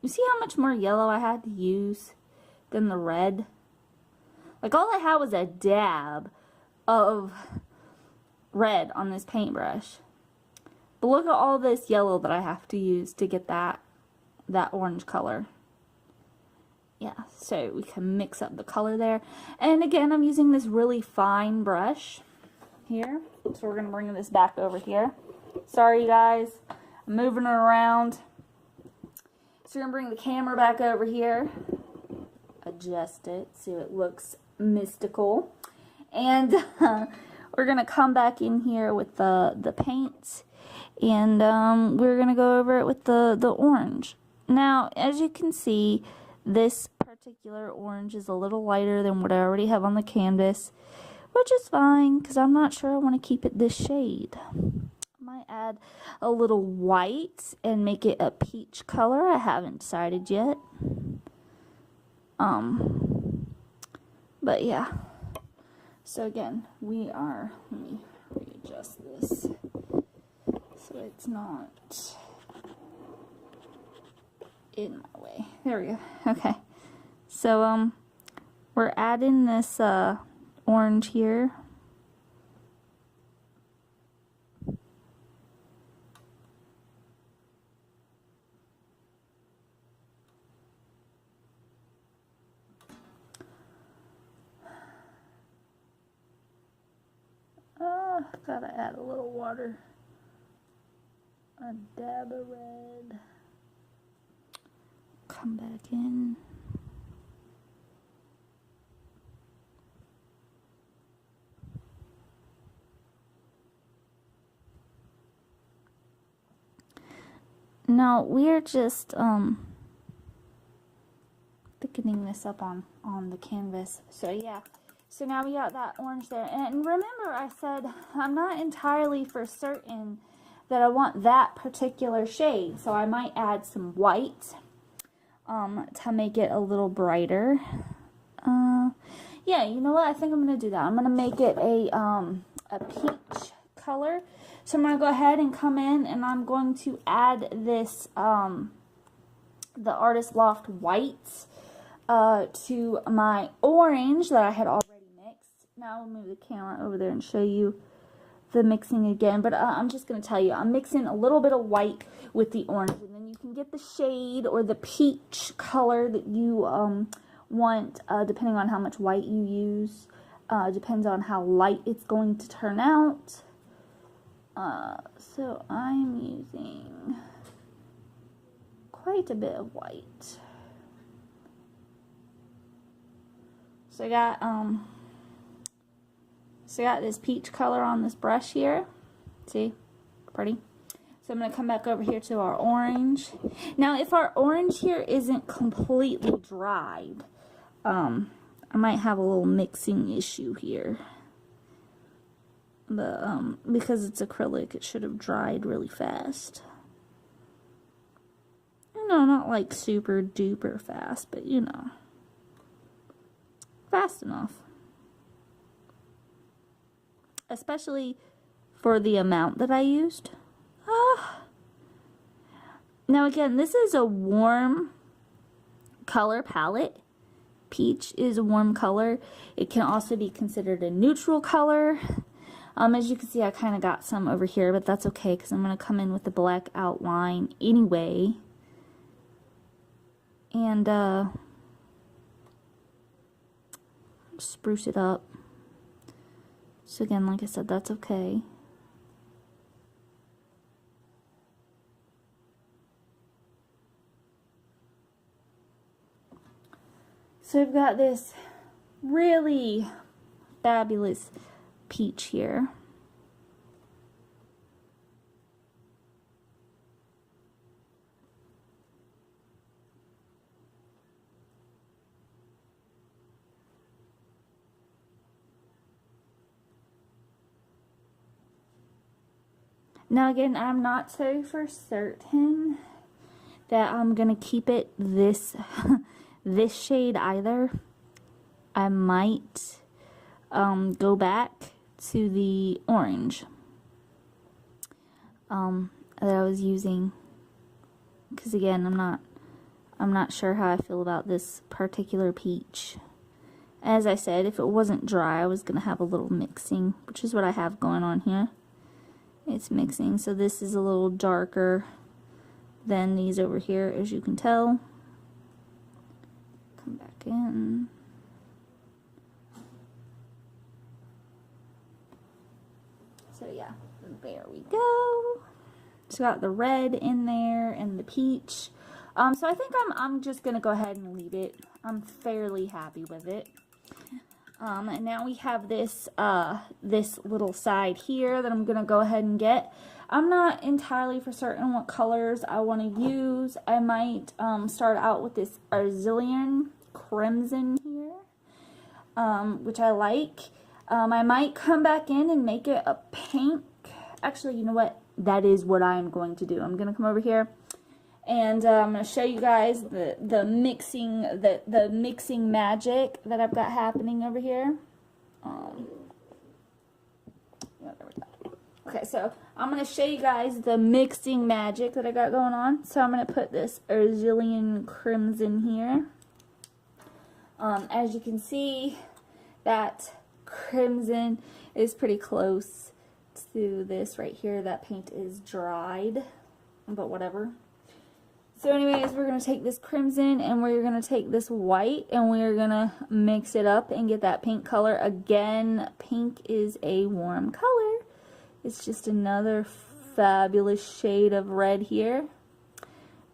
You see how much more yellow I had to use than the red? Like, all I had was a dab of red on this paintbrush. But look at all this yellow that I have to use to get that orange color. Yeah, so we can mix up the color there. And again, I'm using this really fine brush here. So we're going to bring this back over here. Sorry, guys. I'm moving it around. So we're going to bring the camera back over here. Adjust it so it looks mystical. And we're going to come back in here with the paint. And we're going to go over it with the orange. Now, as you can see, this particular orange is a little lighter than what I already have on the canvas, which is fine because I'm not sure I want to keep it this shade. I might add a little white and make it a peach color. I haven't decided yet. But yeah. So again, we are, let me readjust this so it's not in my way. There we go. Okay. So, we're adding this, orange here. Gotta add a little water. A dab of red. Come back in. Now we're just thickening this up on the canvas. So yeah. So now we got that orange there. And remember I said I'm not entirely for certain that I want that particular shade. So I might add some white to make it a little brighter. Yeah, you know what? I think I'm going to do that. I'm going to make it a peach color. So I'm going to go ahead and come in and I'm going to add this, the Artist Loft white to my orange that I had already mixed. Now I'll move the camera over there and show you the mixing again. But I'm just going to tell you, I'm mixing a little bit of white with the orange. And then you can get the shade or the peach color that you want, depending on how much white you use. Depends on how light it's going to turn out. So I'm using quite a bit of white. So I got this peach color on this brush here. See? Pretty. So I'm going to come back over here to our orange. Now if our orange here isn't completely dried, I might have a little mixing issue here. But because it's acrylic, it should have dried really fast. You know, not like super duper fast, but you know, fast enough. Especially for the amount that I used. Now again, this is a warm color palette. Peach is a warm color. It can also be considered a neutral color. As you can see, I kind of got some over here, but that's okay because I'm going to come in with the black outline anyway. And spruce it up. So again, like I said, that's okay. So we've got this really fabulous peach here. Now again, I'm not so for certain that I'm gonna keep it this this shade either. I might go back to the orange that I was using, because again, I'm not sure how I feel about this particular peach. As I said, if it wasn't dry, I was gonna have a little mixing, which is what I have going on here. It's mixing, so this is a little darker than these over here, as you can tell. Come back in. So yeah, there we go. So got the red in there and the peach. So I think I'm just gonna go ahead and leave it. I'm fairly happy with it. And now we have this this little side here that I'm gonna go ahead and get. I'm not entirely for certain what colors I want to use. I might start out with this Arzillion Crimson here, which I like. I might come back in and make it a pink. Actually, you know what? That is what I'm going to do. I'm going to come over here and I'm going to show you guys the mixing magic that I've got happening over here. Okay, so I'm going to show you guys the mixing magic that I got going on. So I'm going to put this Urzilian Crimson here. As you can see, that crimson is pretty close to this right here. That paint is dried, but whatever. So anyways, we're going to take this crimson and we're going to take this white and we're going to mix it up and get that pink color. Again, pink is a warm color. It's just another fabulous shade of red here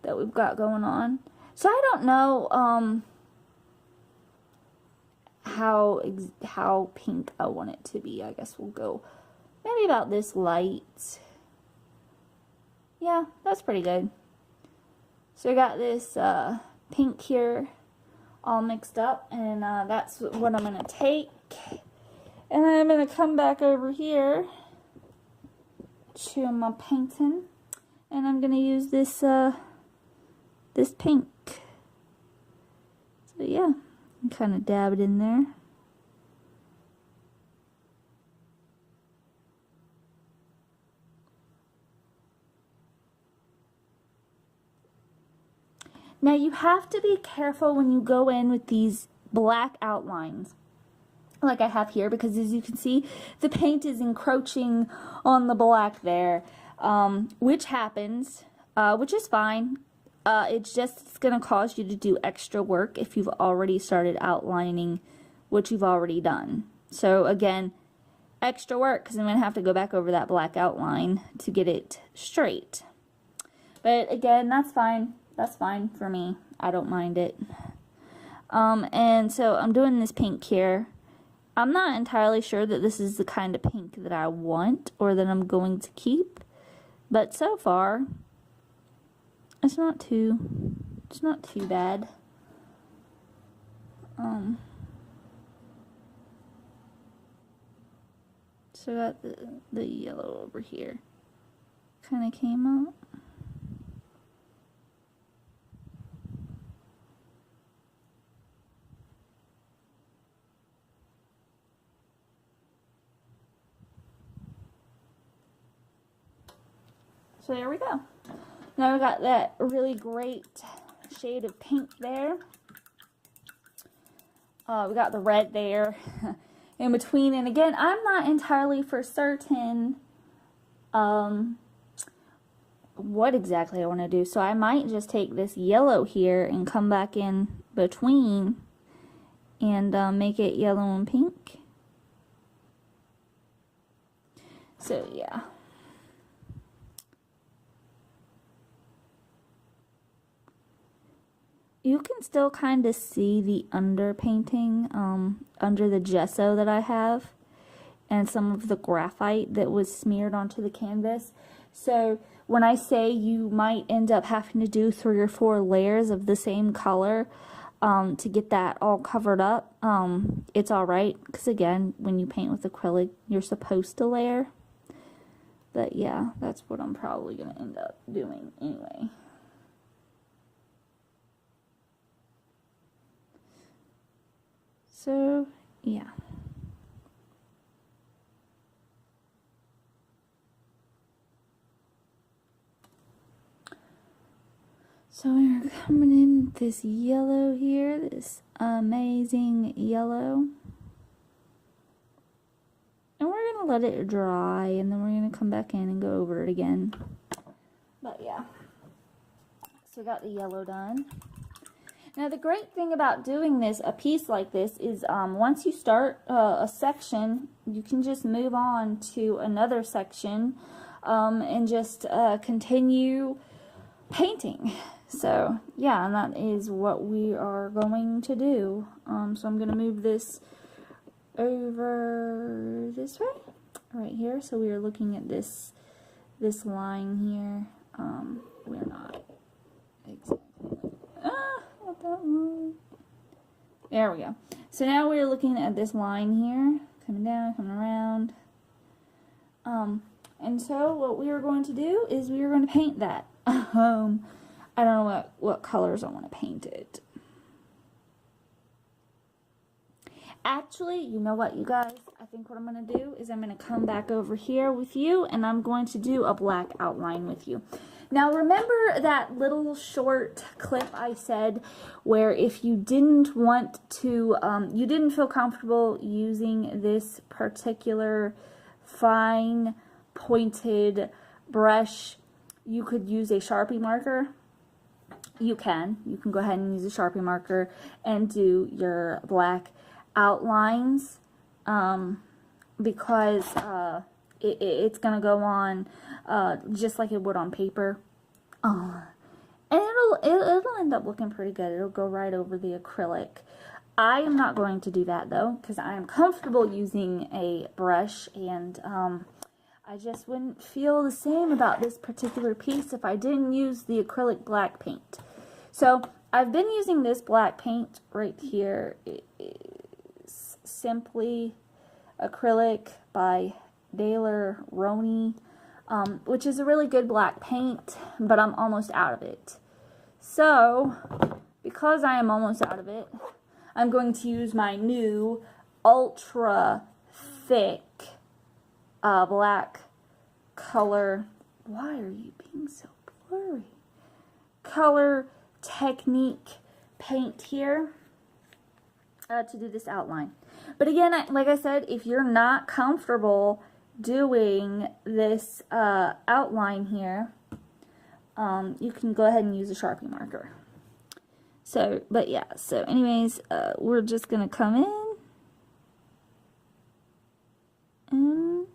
that we've got going on. So I don't know how pink I want it to be. I guess we'll go maybe about this light. Yeah, that's pretty good. So I got this pink here all mixed up, and that's what I'm going to take. And then I'm going to come back over here to my painting, and I'm going to use this this pink. So yeah, kind of dab it in there. Now you have to be careful when you go in with these black outlines like I have here, because as you can see, the paint is encroaching on the black there, which happens, which is fine. It's going to cause you to do extra work if you've already started outlining what you've already done. So again, extra work, because I'm going to have to go back over that black outline to get it straight. But again, that's fine. That's fine for me. I don't mind it. And so I'm doing this pink here. I'm not entirely sure that this is the kind of pink that I want or that I'm going to keep. But so far, it's not too bad. So I got the yellow over here. Kind of came out. So there we go. Now we got that really great shade of pink there. We got the red there in between. And again, I'm not entirely for certain what exactly I want to do. So I might just take this yellow here and come back in between and make it yellow and pink. So yeah. You can still kind of see the underpainting under the gesso that I have and some of the graphite that was smeared onto the canvas. So when I say you might end up having to do 3 or 4 layers of the same color to get that all covered up, it's alright, because again, when you paint with acrylic, you're supposed to layer. But yeah, that's what I'm probably going to end up doing anyway. So, yeah. So we're coming in with this yellow here, this amazing yellow. And we're going to let it dry, and then we're going to come back in and go over it again. But yeah. So we got the yellow done. Now the great thing about doing this, a piece like this, is once you start a section, you can just move on to another section and just continue painting. So yeah, and that is what we are going to do. So I'm going to move this over this way, right here. So we are looking at this line here. We're not exactly. That one. There we go. So now we're looking at this line here, coming down, coming around. And so what we are going to do is we are going to paint that. I don't know what colors I want to paint it. Actually, you know what, you guys? I think what I'm going to do is I'm going to come back over here with you, and I'm going to do a black outline with you. Now, remember that little short clip I said where if you didn't want to, you didn't feel comfortable using this particular fine pointed brush, you could use a Sharpie marker. You can go ahead and use a Sharpie marker and do your black outlines, because it's gonna go on just like it would on paper, and it'll end up looking pretty good. It'll go right over the acrylic. I am not going to do that though, because I am comfortable using a brush, and I just wouldn't feel the same about this particular piece if I didn't use the acrylic black paint. So I've been using this black paint right here. It is Simply Acrylic by Daler Rowney, which is a really good black paint, but I'm almost out of it. So because I am almost out of it, I'm going to use my new ultra thick black color. Why are you being so blurry? Color Technique paint here to do this outline. But again, like I said, if you're not comfortable doing this outline here, you can go ahead and use a Sharpie marker. So, but yeah, so anyways, we're just gonna come in and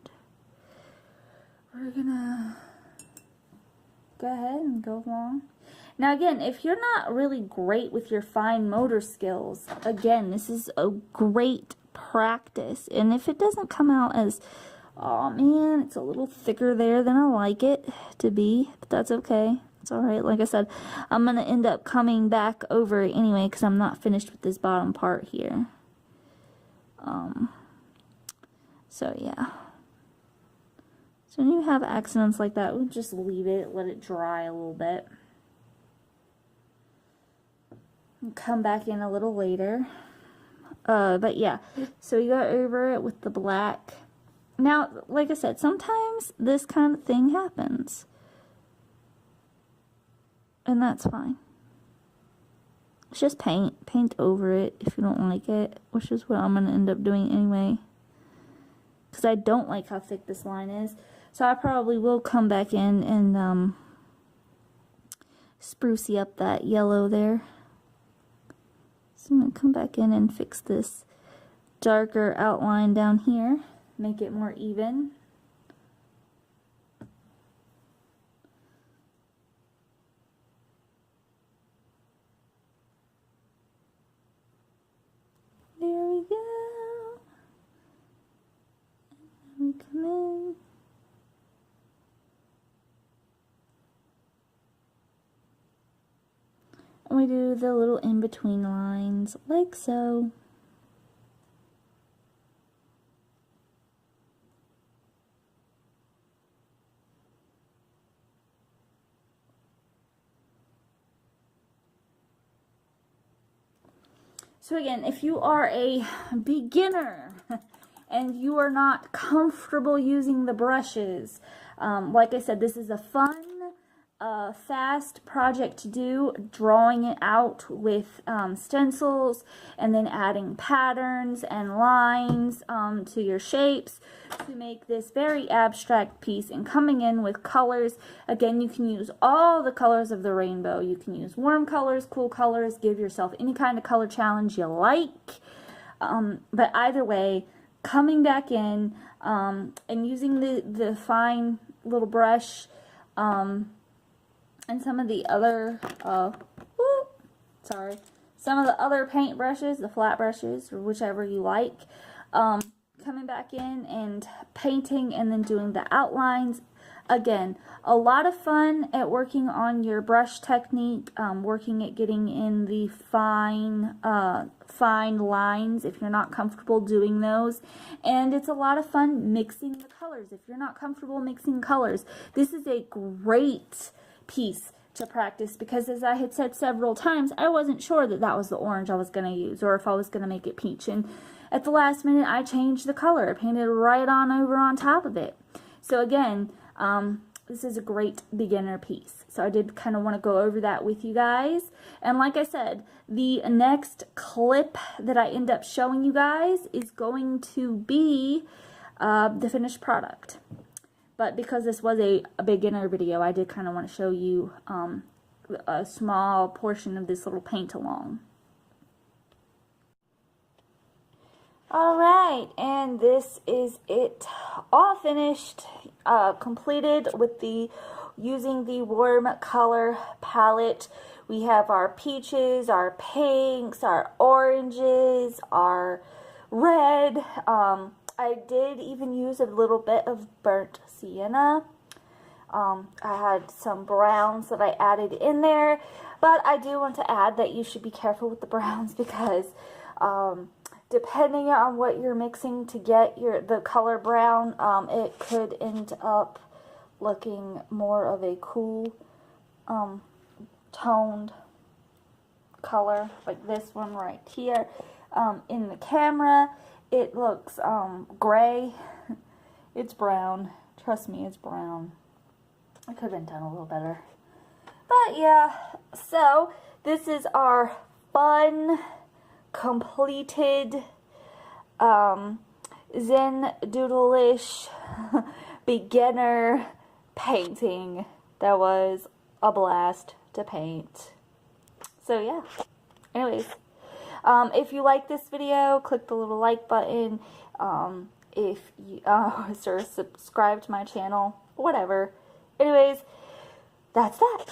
we're gonna go ahead and go along. Now again, if you're not really great with your fine motor skills, again, this is a great practice. And if it doesn't come out as, oh man, it's a little thicker there than I like it to be, but that's okay. It's alright. Like I said, I'm going to end up coming back over it anyway because I'm not finished with this bottom part here. So yeah. So when you have accidents like that, we'll just leave it, let it dry a little bit. And come back in a little later. But yeah, so you go over it with the black. Now, like I said, sometimes this kind of thing happens. And that's fine. It's just paint. Paint over it if you don't like it, which is what I'm going to end up doing anyway. Because I don't like how thick this line is. So I probably will come back in and spruce up that yellow there. So I'm going to come back in and fix this darker outline down here. Make it more even. There we go. And then we come in. And we do the little in-between lines, like so. So again, if you are a beginner and you are not comfortable using the brushes, like I said, this is a fun, fast project to do, drawing it out with stencils and then adding patterns and lines to your shapes to make this very abstract piece, and coming in with colors. Again, you can use all the colors of the rainbow. You can use warm colors, cool colors, give yourself any kind of color challenge you like, but either way, coming back in and using the fine little brush and some of the other some of the other paint brushes, the flat brushes, or whichever you like, coming back in and painting and then doing the outlines. again, a lot of fun at working on your brush technique, working at getting in the fine lines if you're not comfortable doing those. And it's a lot of fun mixing the colors if you're not comfortable mixing colors. This is a great piece to practice because, as I had said several times, I wasn't sure that that was the orange I was going to use or if I was going to make it peach. And at the last minute, I changed the color. I painted right on over on top of it. So again, this is a great beginner piece. So I did kind of want to go over that with you guys. And like I said, the next clip that I end up showing you guys is going to be the finished product. But because this was a beginner video, I did kind of want to show you a small portion of this little paint along. Alright, and this is it all finished, completed with using the warm color palette. We have our peaches, our pinks, our oranges, our red. I did even use a little bit of burnt sienna. I had some browns that I added in there, but I do want to add that you should be careful with the browns because depending on what you're mixing to get the color brown, it could end up looking more of a cool toned color, like this one right here. In the camera, it looks gray. It's brown. Trust me, it's brown. It could have been done a little better. But yeah, so this is our fun, completed, Zen Doodle-ish beginner painting that was a blast to paint. So yeah, anyways, if you like this video, click the little like button. If you or subscribe to my channel, whatever. Anyways, that's that.